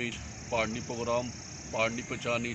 ਵਿੱਚ ਪੜ੍ਹਨੀ ਪ੍ਰੋਗਰਾਮ ਪੜ੍ਹਨੀ ਪਛਾਣੀ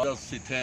ਅੱਜ ਇੱਥੇ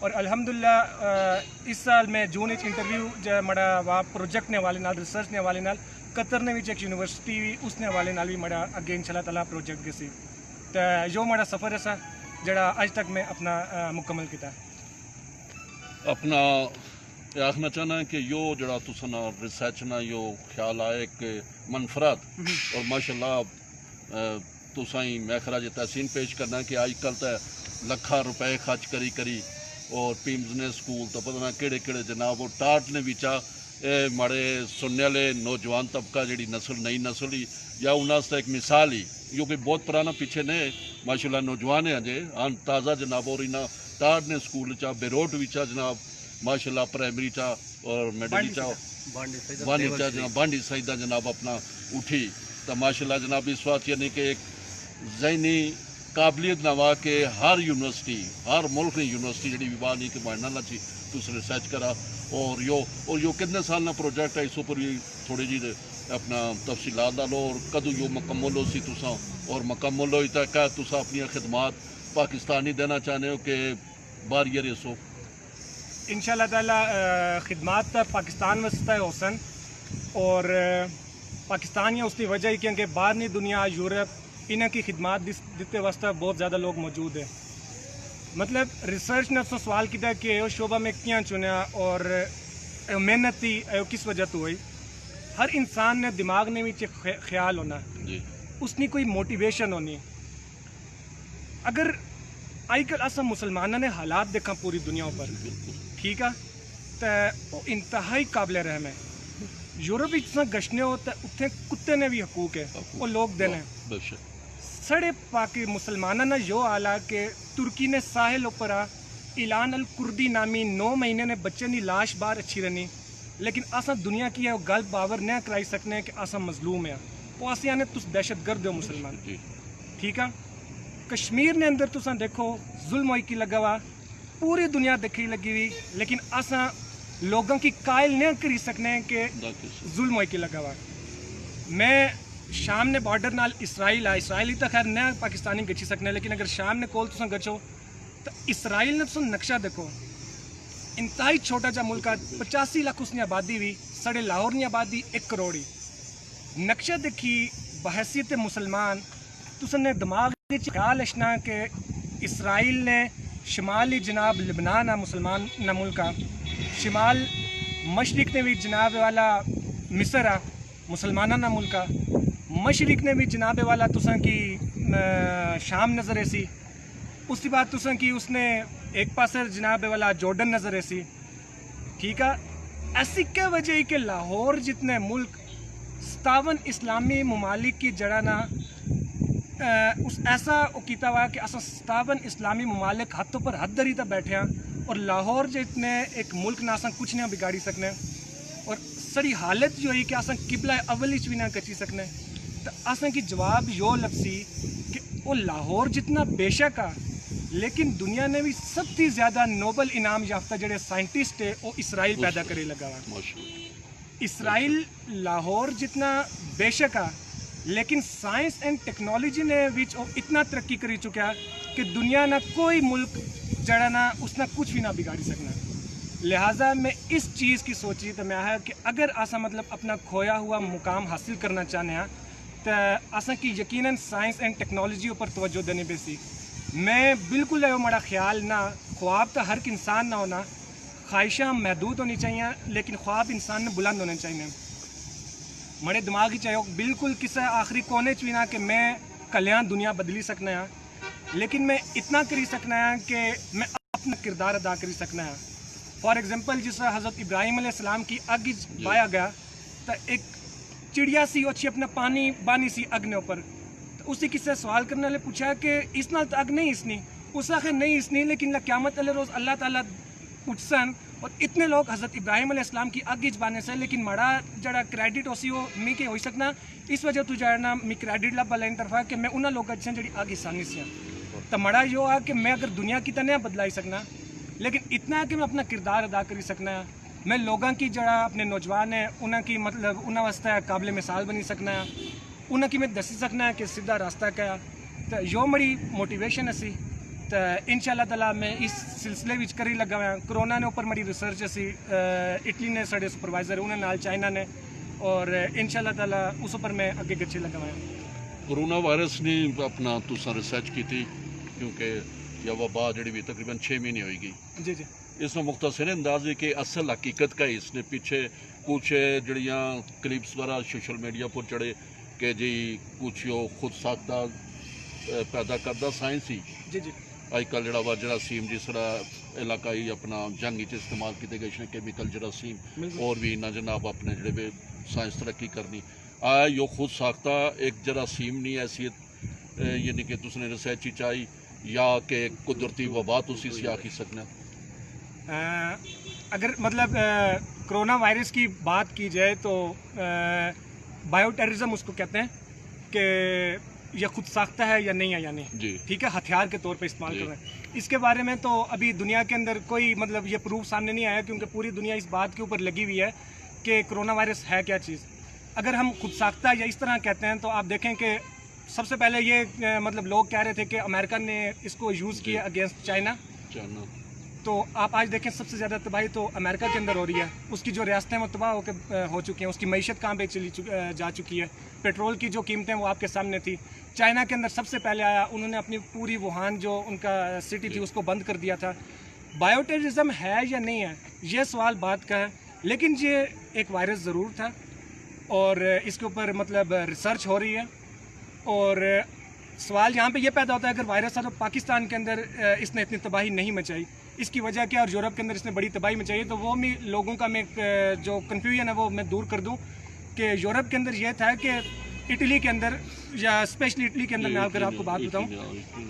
اور الحمدللہ اس سال میں جون انٹرویو جو مڑا وا پروجیکٹ نے حوالے نال ریسرچ نے حوالے نال قطر نے ایک یونیورسٹی بھی اس نے حوالے نال بھی مڑا اگے انشاءاللہ تعالیٰ پروجیکٹ گسی تو جو مڑا سفر ہے جڑا اج تک میں اپنا مکمل کیتا اپنا یہ آخنا چاہنا ہے کہ یو جڑا تسنا ریسرچ نہ یو خیال آئے کہ منفرد اور ماشاءاللہ تسائیں میں خراج تحسین پیش کرنا ہے کہ آج کل تو لکھا روپے خرچ کری اور پیمز نے سکول تو پتہ نہ کہڑے جناب وہ ٹاٹ نے بھی ماڑے سننے والے نوجوان طبقہ جڑی نسل نئی نسل ہی یا انہوں ایک مثال ہی جو کہ بہت پرانا پیچھے نے ماشاءاللہ نوجوان ہیں جے آن تازہ جناب اور انہاں ٹاٹ نے سکول چا بیروٹ بھی چا جناب ماشاءاللہ پرائمری چا اور میڈل چا بانڈی چا جناب بانڈی سعیدہ جناب اپنا اٹھی تو ماشاءاللہ جناب اس وقت یعنی کہ ایک ذہنی قابلیت نوا کہ ہر یونیورسٹی ہر ملک نے یونیورسٹی جڑی بھی باہر نہیں کہ ماننا نہ چی تس ریسرچ کرا اور یو کتنے سال نہ پروجیکٹ ہے اس پر بھی تھوڑی جی اپنا تفصیلات ڈالو اور کدو یو مکمل ہو سی تساں اور مکمل ہوئی تک تساں اپنی خدمات پاکستانی دینا چاہنے ہو کہ باریہ ریسو انشاءاللہ تعالیٰ خدمات پاکستان واسطے ہوسن اور پاکستان یا اس کی وجہ ہی کیونکہ باہرنی دنیا یورپ انہاں کی خدمات دیتے واسطے بہت زیادہ لوگ موجود ہیں مطلب ریسرچ نے سوال کیا کہ یہ شعبہ میں کیوں چنیا اور محنت تھی کس وجہ تو ہوئی ہر انسان نے دماغ نے بھی خیال ہونا اس کی کوئی موٹیویشن ہونی اگر آئی کل اصل مسلمانوں نے حالات دیکھا پوری دنیا پر ٹھیک ہے تو وہ انتہائی قابل رحم ہے یورپ گشنے ہو تو اتنے کتے نے بھی حقوق ہے وہ لوگ دینے سڑے پاکی مسلمانوں نے جو آلا کہ ترکی نے ساحل اوپر اعلان الکردی نامی 9 مہینے نے بچے کی لاش باہر اچھی رہنی لیکن آسا دنیا کی ہے وہ گل باور نہ کرائی سکنے کہ آسا مظلوم ہے وہ آسیا نے تس دہشت گرد ہو مسلمان ٹھیک ہے کشمیر نے اندر تساں دیکھو ظلم ہوئی کی لگا ہوا پوری دنیا دیکھی لگی ہوئی لیکن آسا لوگوں کی قائل نہیں کری سکنے کہ ظلم ہوئی کی لگا ہوا میں شام نے بارڈر نال اسرائیل اسرائیل تو خیر نہ پاکستانی گچھی سکنے لیکن اگر شام نے کول تساں گچو تو اسرائیل نے تساں نقشہ دیکھو انتہائی چھوٹا جا ملک 85 لاکھ اس نے آبادی ہوئی سڑے لاہور نے آبادی 1 کروڑ نقشہ دیکھی بحیثیت مسلمان تساں نے دماغ خیال اشنا کہ اسرائیل نے شمالی جناب لبنان مسلمان نہ ملک شمال مشرق نے بھی جناب والا مصر مسلمانہ نہ ملک مشرق نے بھی جناب والا تساں کی شام نظر ایسی اس کی بات تساں کی اس نے ایک پاسر جناب والا جارڈن نظر ایسی ٹھیک ہے ایسی کیا وجہ ہی کہ لاہور جتنے ملک 57 اسلامی ممالک کی جڑا نا اس ایسا کیتا ہوا کہ اصلا 57 اسلامی ممالک ہاتھوں پر ہاتھ دری تا بیٹھے ہیں اور لاہور جتنے ایک ملک نہ اصلا کچھ نہیں بگاڑی سکنے اور سڑی حالت جو ہے کہ اصلا قبلہ اول بھی نہ کچی سکنے تو اصلا کی جواب یو لفظی کہ وہ لاہور جتنا بے شک لیکن دنیا نے بھی سب سے زیادہ نوبل انعام یافتہ جڑے سائنٹسٹ ہے وہ اسرائیل پیدا کرے لگا ہوا اسرائیل لاہور جتنا بے شک لیکن سائنس اینڈ ٹیکنالوجی نے وچ اتنا ترقی کری چکا کہ دنیا نہ کوئی ملک جڑا نہ اس نے کچھ بھی نہ بگاڑی سکنا لہٰذا میں اس چیز کی سوچی تو میں آیا کہ اگر آسا مطلب اپنا کھویا ہوا مقام حاصل کرنا چاہنے ہیں تو آسا کی یقیناً سائنس اینڈ ٹیکنالوجی اوپر توجہ دینے پہ سی میں بالکل ہے مڑا خیال نہ خواب تو ہر انسان نہ ہونا خواہشاں محدود ہونی چاہیے لیکن خواب انسان نے بلند ہونے چاہیے مڑے دماغ ہی چاہیے بالکل کسی آخری کونے چوینا کہ میں کلیاں دنیا بدلی سکنا ہے لیکن میں اتنا کری سکنا ہے کہ میں اپنا کردار ادا کری سکنا ہے فار ایگزامپل جس حضرت ابراہیم علیہ السلام کی اگ بایا گیا تو ایک چڑیا سی اچھی اپنا پانی بانی سی اگ نے اوپر تو اسی کس سے سوال کرنے والے پوچھا کہ اس نال تو اگ نہیں اسنی اس آخر نہیں اسنی لیکن قیامت علیہ روز اللہ تعالیٰ پوچھسن اور اتنے لوگ حضرت ابراہیم علیہ السلام کی اگ بانے سے لیکن مڑا جڑا کریڈٹ ہوسی وہ می کے ہوئی سکنا اس وجہ تو جڑا می کریڈٹ لب لائن طرف کہ میں انہوں لوگ اچھے جڑی اگ آسانی سے تو مڑا یہ آ کہ میں اگر دنیا کی تو نہیں بدلائی سکنا لیکن اتنا ہے کہ میں اپنا کردار ادا کری سکنا ہے میں لوگوں کی جڑا اپنے نوجوان ہیں انہوں کی مطلب انہوں واسطے قابل مثال بنی سکنا ہے انہوں کی میں دسی سکنا ہے کہ سیدھا راستہ کیا تو جو مڑی موٹیویشن اسی تو انشاءاللہ تعالیٰ میں اس سلسلے وچ کری لگا ہوا کرونا نے اوپر مڑی ریسرچ اسی اٹلی نے سارے سپروائزر انہوں نال چائنا نے اور انشاءاللہ تعالیٰ اس اوپر میں اگے گچھے لگا ہوا کرونا وائرس نے اپنا تساں ریسرچ کی تھی کیونکہ یہ وبا جڑی بھی تقریباً 6 مہینے ہوئے گی جی جی اس میں مختصر انداز ہے کہ اصل حقیقت کا اس نے پیچھے کچھ جڑیاں کلپس وغیرہ سوشل میڈیا پر چڑھے کہ جی کچھ جو خود ساختہ پیدا کردہ سائنس ہی جی جی اج کل جڑا جراثیم جس طرح علاقائی اپنا جنگ چ استعمال کیتے گئے کیمیکل جراثیم اور بھی نہ جناب اپنے جڑے بھی سائنس ترقی کرنی آیا یہ خود ساختہ ایک جراثیم نہیں حیثیت یعنی کہ تس نے ریسرچ چاہی یا کہ قدرتی وبا تسی سی آخی سکنا اگر مطلب کرونا وائرس کی بات کی جائے تو بایو ٹیررزم اس کو کہتے ہیں کہ یہ خود ساختہ ہے یا نہیں ہے یا نہیں جی ٹھیک ہے ہتھیار کے طور پہ استعمال جی کر رہے ہیں اس کے بارے میں تو ابھی دنیا کے اندر کوئی مطلب یہ پروف سامنے نہیں آیا کیونکہ پوری دنیا اس بات کے اوپر لگی ہوئی ہے کہ کرونا وائرس ہے کیا چیز اگر ہم خود ساختہ یا اس طرح کہتے ہیں تو آپ دیکھیں کہ سب سے پہلے یہ مطلب لوگ کہہ رہے تھے کہ امریکہ نے اس کو یوز کیا اگینسٹ چائنا چانا تو آپ آج دیکھیں سب سے زیادہ تباہی تو امریکہ کے اندر ہو رہی ہے اس کی جو ریاستیں وہ تباہ ہو چکی ہیں اس کی معیشت کہاں پہ جا چکی ہے پیٹرول کی جو قیمتیں وہ آپ کے سامنے تھی چائنا کے اندر سب سے پہلے آیا انہوں نے اپنی پوری ووہان جو ان کا سٹی تھی اس کو بند کر دیا تھا بایو ٹیررزم ہے یا نہیں ہے یہ سوال بات کا ہے لیکن یہ ایک وائرس ضرور تھا اور اس کے اوپر مطلب ریسرچ ہو رہی ہے اور سوال یہاں پہ یہ پیدا ہوتا ہے اگر وائرس تھا تو پاکستان کے اندر اس نے اتنی تباہی نہیں مچائی اس کی وجہ کیا اور یورپ کے اندر اس نے بڑی تباہی مچائی تو وہ بھی لوگوں کا میں جو کنفیوژن ہے وہ میں دور کر دوں کہ یورپ کے اندر یہ تھا کہ اٹلی کے اندر یا اسپیشلی اٹلی کے اندر میں اگر آپ کو بات بتاؤں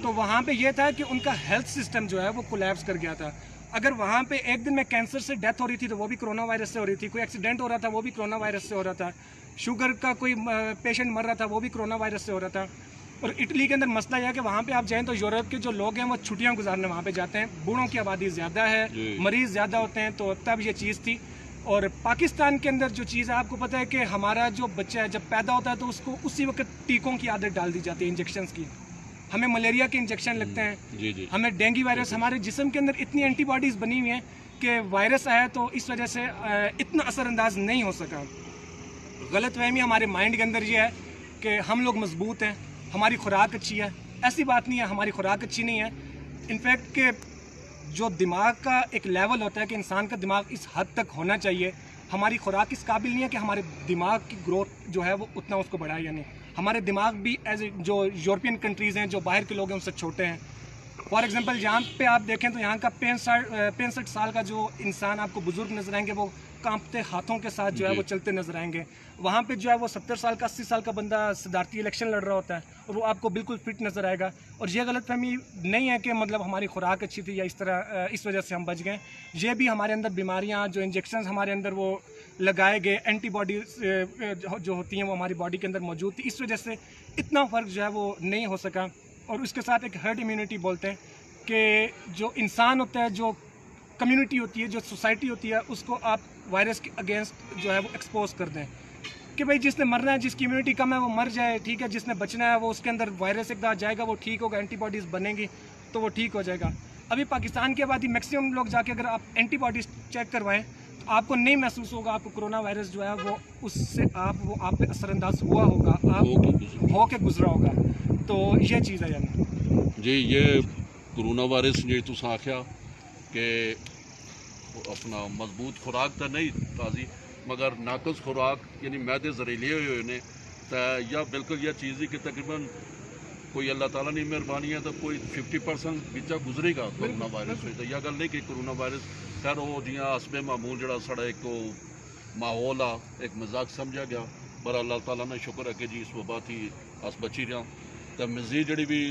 تو وہاں پہ یہ تھا کہ ان کا ہیلتھ سسٹم جو ہے وہ کولیپس کر گیا تھا اگر وہاں پہ ایک دن میں کینسر سے ڈیتھ ہو رہی تھی تو وہ بھی کرونا وائرس سے ہو رہی تھی کوئی ایکسیڈنٹ ہو رہا تھا وہ بھی کرونا وائرس سے ہو رہا تھا شوگر کا کوئی پیشنٹ مر رہا تھا وہ بھی کرونا وائرس سے ہو رہا تھا اور اٹلی کے اندر مسئلہ یہ ہے کہ وہاں پہ آپ جائیں تو یورپ کے جو لوگ ہیں وہ چھٹیاں گزارنے وہاں پہ جاتے ہیں بوڑھوں کی آبادی زیادہ ہے مریض زیادہ ہوتے ہیں تو تب یہ چیز تھی اور پاکستان کے اندر جو چیز ہے آپ کو پتہ ہے کہ ہمارا جو بچہ ہے جب پیدا ہوتا ہے تو اس کو اسی وقت ٹیکوں کی عادت ڈال دی جاتی ہے انجیکشنز کی ہمیں ملیریا کے انجیکشن لگتے ہیں ہمیں ڈینگی وائرس ہمارے جسم کے اندر اتنی اینٹی باڈیز بنی ہوئی ہیں کہ وائرس آیا تو اس وجہ سے اتنا اثر انداز نہیں ہو سکا غلط فہمی ہمارے مائنڈ کے اندر یہ ہے کہ ہم لوگ مضبوط ہیں ہماری خوراک اچھی ہے ایسی بات نہیں ہے ہماری خوراک اچھی نہیں ہے انفیکٹ کہ جو دماغ کا ایک لیول ہوتا ہے کہ انسان کا دماغ اس حد تک ہونا چاہیے ہماری خوراک اس قابل نہیں ہے کہ ہمارے دماغ کی گروتھ جو ہے وہ اتنا اس کو بڑھائے یا نہیں ہمارے دماغ بھی ایز اے جو یورپین کنٹریز ہیں جو باہر کے لوگ ہیں ان سے چھوٹے ہیں فار ایگزامپل یہاں پہ آپ دیکھیں تو یہاں کا 65 سال کا جو انسان آپ کو بزرگ نظر آئیں گے وہ کانپتے ہاتھوں کے ساتھ جو ہے وہ چلتے نظر آئیں گے وہاں پہ جو ہے وہ 70 سال کا 80 سال کا بندہ صدارتی الیکشن لڑ رہا ہوتا ہے اور وہ آپ کو بالکل فٹ نظر آئے گا اور یہ غلط فہمی نہیں ہے کہ مطلب ہماری خوراک اچھی تھی یا اس طرح اس وجہ سے ہم بچ گئے یہ بھی ہمارے اندر بیماریاں جو انجیکشنز ہمارے اندر وہ لگائے گئے اینٹی باڈیز جو ہوتی ہیں وہ ہماری باڈی کے اندر موجود تھی اس وجہ سے اتنا فرق جو ہے وہ نہیں ہو سکا اور اس کے ساتھ ایک ہرڈ امیونٹی بولتے ہیں کہ جو انسان ہوتا ہے جو کمیونٹی ہوتی ہے جو سوسائٹی ہوتی ہے اس کو آپ وائرس کے اگینسٹ جو ہے وہ ایکسپوز کر دیں کہ بھائی جس نے مرنا ہے جس کی امیونٹی کم ہے وہ مر جائے ٹھیک ہے جس نے بچنا ہے وہ اس کے اندر وائرس ایک دفعہ جائے گا وہ ٹھیک ہوگا اینٹی باڈیز بنیں گی تو وہ ٹھیک ہو جائے گا ابھی پاکستان کی آبادی میکسیمم لوگ جا کے اگر آپ اینٹی باڈیز چیک کروائیں تو آپ کو نہیں محسوس ہوگا آپ کو کرونا وائرس جو ہے وہ اس سے آپ پہ اثر انداز ہوا ہوگا آپ ہو کے گزرا ہوگا تو یہ چیز ہے یعنی جی یہ کرونا وائرس جی تُس آخیا کہ اپنا مضبوط خوراک تو نہیں تازی مگر ناقص خوراک یعنی میدے زہریلے ہوئے نے تو یا بالکل یہ چیز ہی کہ تقریباً کوئی اللہ تعالیٰ نے مہربانی ہے تو کوئی 50% بچہ گزرے گا کرونا وائرس ہوئی تو یہ گل نہیں کہ کرونا وائرس خیر وہ جیاں حسب معمول جڑا سڑا ایک ماحول آ ایک مزاق سمجھا گیا پر اللہ تعالیٰ نے شکر ہے کہ جی اس وبا تھی اس بچی رہا تو مزید جڑی بھی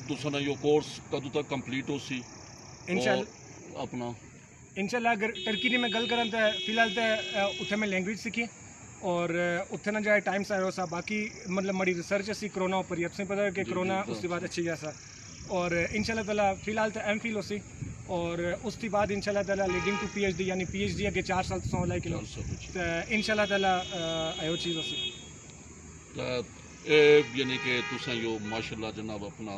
تساں یہ کورس کدو تک کمپلیٹ ہو سی اپنا انشاءاللہ اگر ٹرکی نے میں گل کریں تو فی الحال تو اتنے میں لینگویج سیکھی اور اتنے نہ جائے ٹائم سا سا باقی مطلب مڑی ریسرچ اسی کرونا اوپر ہی اپنے پتہ ہے کہ کرونا اس کے بعد اچھی گیا سا اور انشاءاللہ تعالیٰ فی الحال تو ایم فیل ہو سی اور اس کے بعد انشاءاللہ تعالیٰ leading to P H D یعنی پی ایچ ڈی اگے 4 سال تو لائے کلو تو انشاءاللہ تعالیٰ ایو چیز ہو سی یعنی کہ تساں یو ماشاءاللہ جناب اپنا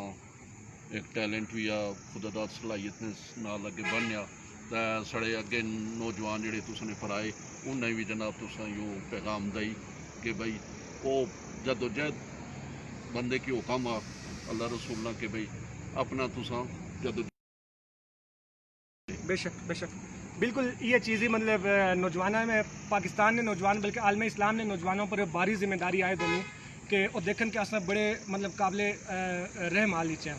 ایک ٹیلنٹ بھی آ خدا دا صلاحیت نے نال اگے بنیا تے سڑے اگے نوجوان جڑے تساں نے پڑھائے انہیں بھی جناب تساں یوں پیغام دئی کہ بھائی وہ جدوجہد بندے کی حکم آ اللہ رسول کہ بھائی اپنا تساں جدو بے شک بالکل یہ چیز ہی مطلب نوجوانوں میں پاکستان نے نوجوان بلکہ عالم اسلام نے نوجوانوں پر باری ذمہ داری عائد ہونی کہ وہ دیکھن کہ اصل بڑے مطلب قابل رحم حال ہیں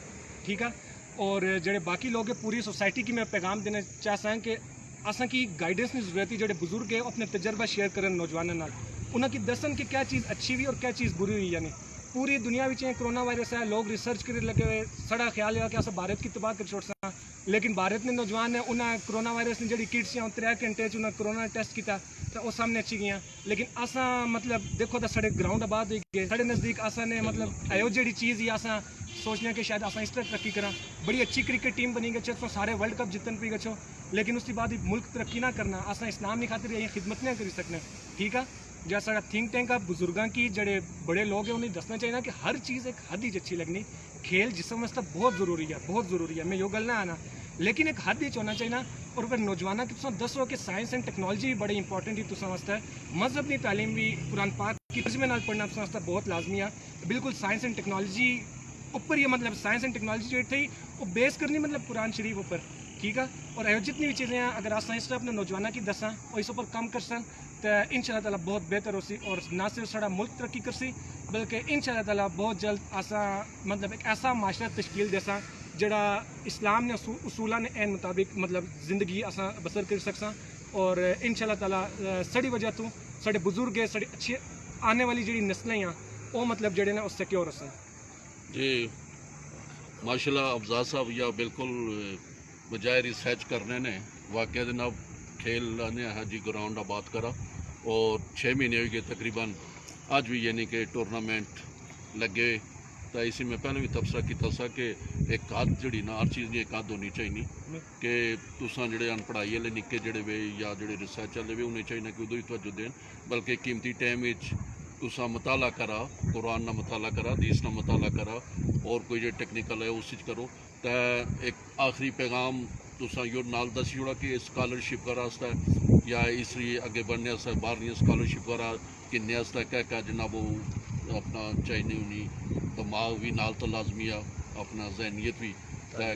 ٹھیک ہے اور جڑے باقی لوگ ہیں پوری سوسائٹی کی میں پیغام دینا چاہتا ہوں کہ اصل کی گائیڈنس کی ضرورت ہے جڑے بزرگ ہیں اپنے تجربہ شیئر کرن نوجوانوں نال انہوں کی دسن کہ کیا چیز اچھی ہوئی اور کیا چیز بری ہوئی یعنی پوری دنیا میں کرونا وائرس ہے لوگ ریسرچ کرنے لگے ہوئے سڑا خیال ہے کہ اصل بھارت کی تباہ کر چھوڑ سکا لیکن بھارت نے نوجوان نے انہیں کرونا وائرس نے جڑی کٹس ہیں 3 گھنٹے انہیں کرونا ٹیسٹ کیا تو وہ سامنے اچھی گئی لیکن اساں مطلب دیکھو تو سارے گراؤنڈ آباد ہوئی گئے سارے نزدیک اساں نے مطلب ایو جڑی چیز ہی اساں سوچنے کہ شاید اساں اس طرح ترقی کرا بڑی اچھی کرکٹ ٹیم بنی گچھو تو سارے ورلڈ کپ جتن پی گچھو لیکن اس کے بعد ملک ترقی نہ کرنا اساں اسلام کی خاطر یہ خدمت نہیں کر سکنے ٹھیک ہے جا سارا تھنک ٹینک ہے بزرگاں کی جڑے بڑے لوگ ہیں انہیں دسنا چاہیے کہ ہر چیز ایک حد ہی اچھی لگنی کھیل جسم واسطے بہت ضروری ہے میں یہ گل نہ آنا لیکن ایک حد ہی ہونا چاہیے اور پھر نوجوانوں کی تم دسو کہ سائنس اینڈ ٹیکنالوجی بھی بڑی امپورٹنٹ ہے تساں واسطے مذہب کی تعلیم بھی قرآن پاک کی ترجمے نال پڑھنا تساں واسطے بہت لازمی ہے بالکل سائنس اینڈ ٹیکنالوجی اوپر یہ مطلب سائنس اینڈ ٹیکنالوجی جو تھی وہ بیس کرنی مطلب قرآن شریف اوپر ٹھیک ہے اور ایو جتنی بھی چیزیں ہیں اگر آپ سائنس اپنے نوجوانوں کی دساں اور اس اوپر کام کرسن تو ان شاء اللہ تعالیٰ بہت بہتر ہو سی اور نہ صرف سارا ملک ترقی کر سی بلکہ ان شاء اللہ تعالیٰ بہت جلد آساں مطلب ایک ایسا معاشرہ تشکیل دیساں جڑا اسلام نے اصولہ نے این مطابق مطلب زندگی آساں بسر کر سکساں اور ان شاء اللہ تعالیٰ سڑی وجہ تو سارے بزرگ ہے سارے اچھے آنے والی جڑی نسلیں ہیں وہ مطلب جڑے نا اس سیکیور ہسن جی ماشاء اللہ افضال صاحب یا بالکل بجائے ریسرچ کرنے نے واقعہ جناب کھیل نے حاجی گراؤنڈ آباد کرا اور 6 مہینے ہوئی گئے تقریباً آج بھی یعنی کہ ٹورنامنٹ لگے تو اسی میں پہلے بھی تبصرہ کیا تھا کہ ایک حد جڑی نا ہر چیز کی ایک حد ہونی چاہیے کہ تساں جڑے ان پڑھائی والے نکے جڑے وے یا جڑے ریسرچ والے وے انہیں چاہیے کہ ادھر ہی توجہ دین بلکہ قیمتی ٹائم تساں مطالعہ کرا قرآن نہ مطالعہ کرا حدیث نہ مطالعہ کرا اور کوئی جو ٹیکنیکل ہے اس کرو تو ایک آخری پیغام تساں یو نال دسی جوڑا کہ اسکالرشپ کا راستہ ہے یا اس لیے اگے بڑھنے واسطے باہر اسکالرشپ کا کنے واسطے کیا جناب وہ اپنا چاہیے ہونی دماغ بھی نال تو لازمی آ اپنا ذہنیت بھی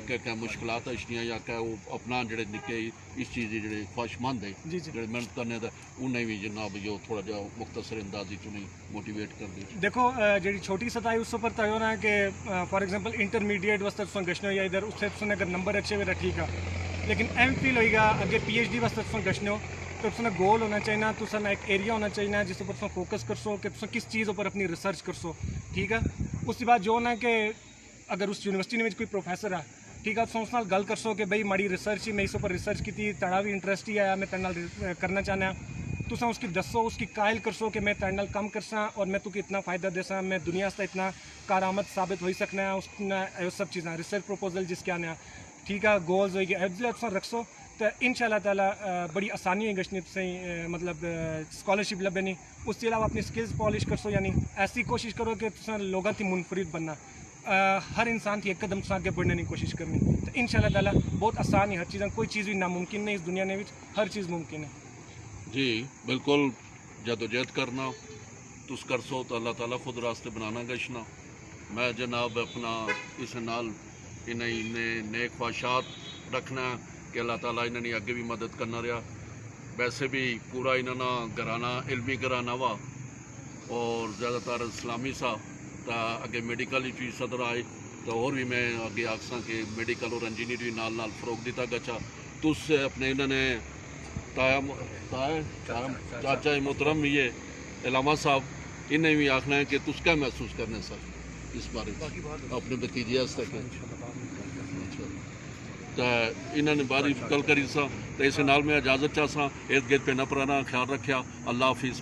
کیا مشکلات اشنیاں یا کہ وہ اپنا جڑے نکے اس چیز کے جڑے خواہش مند ہے جڑے محنت کرنے دا انہیں بھی جناب جو تھوڑا جا مختصر اندازی چنیں موٹیویٹ کر دی دیکھو جڑی چھوٹی سطح ہے اس پر تو ہونا ہے کہ فار ایگزامپل انٹرمیڈیٹ واسطے تساں گشنے ہو یا ادھر اس سے تساں اگر نمبر اچھے ہوئے ٹھیک ہے لیکن ایم فل ہوئے گا اگے پی ایچ ڈی واسطے تساں گشنے ہو تو تساں گول ہونا چاہیے تساں ایک ایریا ہونا چاہیے جس پر تساں فوکس کر سو کہ تساں کس چیز پر اپنی ریسرچ کر سو ٹھیک ہے اس کے بعد جو ہونا ہے کہ اگر اس یونیورسٹی میں کوئی پروفیسر ہے ٹھیک ہے تو اس نال گل کر سو کہ بھائی ماڑی ریسرچ ہی میں اس پر ریسرچ کی تھی تڑا بھی انٹرسٹ ہی آیا میں تیرے نال کرنا چاہنا تو اس کی دسو اس کی قائل کر سو کہ میں تیرے نال کم کرساں اور میں تو اتنا فائدہ دے ساں میں دنیا سے اتنا کارآمد ثابت ہوئی سکنا ہے اس نے سب چیزیں ریسرچ پروپوزل جس کے آنے ٹھیک ہے گولز ہوئی گئے ایگزیکٹ رکھ سو تو ان شاء اللہ تعالیٰ بڑی آسانی ہوئی گشنی تسیں مطلب اسکالرشپ لبے نہیں اس کے علاوہ اپنی سکلز پالش کر سو یعنی ایسی کوشش کرو کہ تساں لوگوں کی منفرد بننا ہر انسان کی ایک قدم سے آگے بڑھنے کی کوشش کرنی تو ان شاء اللہ تعالیٰ بہت آسان ہے ہر چیز کوئی چیز بھی ناممکن نہیں اس دنیا میں ہر چیز ممکن ہے جی بالکل جدوجہد کرنا تس کر سو تو اللہ تعالیٰ خود راستے بنانا گشنا میں جناب اپنا اس نال انہیں نیک خواہشات رکھنا کہ اللہ تعالیٰ انہوں نے اگے بھی مدد کرنا رہا ویسے بھی پورا انہوں گھرانہ علمی گھرانہ وا اور زیادہ تر اسلامی سا تو اگے میڈیکل بھی صدر آئے تو اور بھی میں اگے آکساں کہ میڈیکل اور انجینئر نال نال فروغ دیتا گچا تو اس سے اپنے انہوں نے چاچا محترم بھی ہے علامہ صاحب انہیں بھی آخنا ہے کہ تس کیا محسوس کرنے سر اس بارے اپنے بتیجے تو انہوں نے باری کل کری سا تو اس نال میں اجازت چاہ سا ارد گرد پہ نہ پرانا خیال رکھا اللہ حافظ.